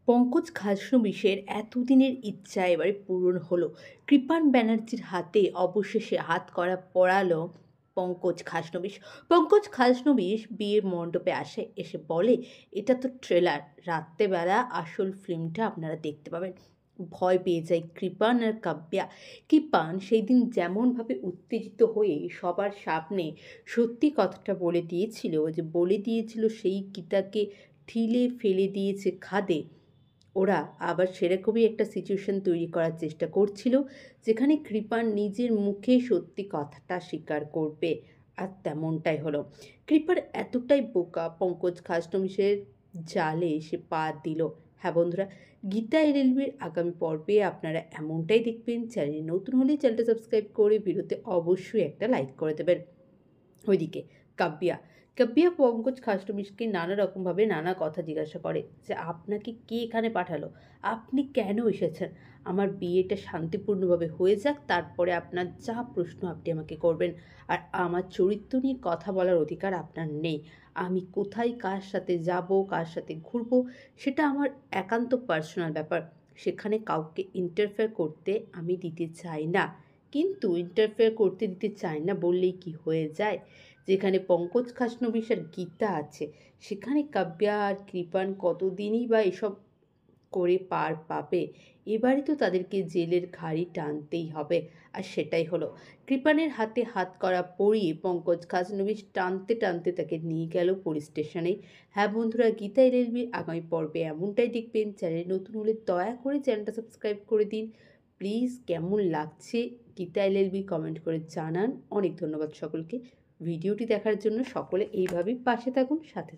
পঙ্কজ খাসনবিশের এতদিনের ইচ্ছা এবারে পূরণ হলো। কৃপান ব্যানার্জির হাতে অবশেষে হাতকড়া পড়ালো পঙ্কজ খাসনবিশ। পঙ্কজ খাসনবিশ বিয়ের মণ্ডপে আসে, এসে বলে, এটা তো ট্রেলার, রাত্রেবেলা আসল ফিল্মটা আপনারা দেখতে পাবেন। ভয় পেয়ে যায় কৃপান আর কাব্যা। কৃপান সেই দিন যেমনভাবে উত্তেজিত হয়ে সবার সামনে সত্যি কথাটা বলে দিয়েছিল সেই গীতাকে ঠিলে ফেলে দিয়েছে খাদে। ওরা আবার সেরকমই একটা সিচুয়েশন তৈরি করার চেষ্টা করছিল, যেখানে কৃপান নিজের মুখে সত্যি কথাটা স্বীকার করবে। আর তেমনটাই হলো। কৃপার এতটাই বোকা, পঙ্কজ খাসনবিশের জালে সে পা দিল। হ্যাঁ বন্ধুরা, গীতা এলএলবির আগামী পর্বে আপনারা এমনটাই দেখবেন। চ্যানেলে নতুন হলে চ্যানেলটা সাবস্ক্রাইব করে ভিডিওতে অবশ্যই একটা লাইক করে দেবেন। ওইদিকে কাব্যা কাব্যা পঙ্কজ খাসনবিশকে নানা রকমভাবে নানা কথা জিজ্ঞাসা করে, যে আপনাকে কে এখানে পাঠালো, আপনি কেন এসেছেন, আমার বিয়েটা শান্তিপূর্ণভাবে হয়ে যাক, তারপরে আপনার যা প্রশ্ন আপনি আমাকে করবেন। আর আমার চরিত্র নিয়ে কথা বলার অধিকার আপনার নেই। আমি কোথায় কার সাথে যাব, কার সাথে ঘুরবো, সেটা আমার একান্ত পার্সোনাল ব্যাপার। সেখানে কাউকে ইন্টারফেয়ার করতে আমি দিতে চাই না। কিন্তু ইন্টারফেয়ার করতে দিতে চাই না বললেই কি হয়ে যায়? যেখানে পঙ্কজ খাসনবিশ আর গীতা আছে, সেখানে কাব্যা আর কৃপান কতদিনই বা এসব করে পার পাবে? এবারে তো তাদেরকে জেলের ঘাড়ি টানতেই হবে। আর সেটাই হলো। কৃপানের হাতে হাত করা পরিয়ে পঙ্কজ খাসনবিশ টানতে টানতে তাকে নিয়ে গেল পুলিশ স্টেশনে। হ্যাঁ বন্ধুরা, গীতা এলএলবির আগামী পর্বে এমনটাই দেখবেন। চ্যানেল নতুন হলে দয়া করে চ্যানেলটা সাবস্ক্রাইব করে দিন প্লিজ। কেমন লাগছে গীতা এলএলবি কমেন্ট করে জানান। অনেক ধন্যবাদ সকলকে ভিডিওটি দেখার জন্য। সকলে এইভাবেই পাশে থাকুন, সাথে থাকুন।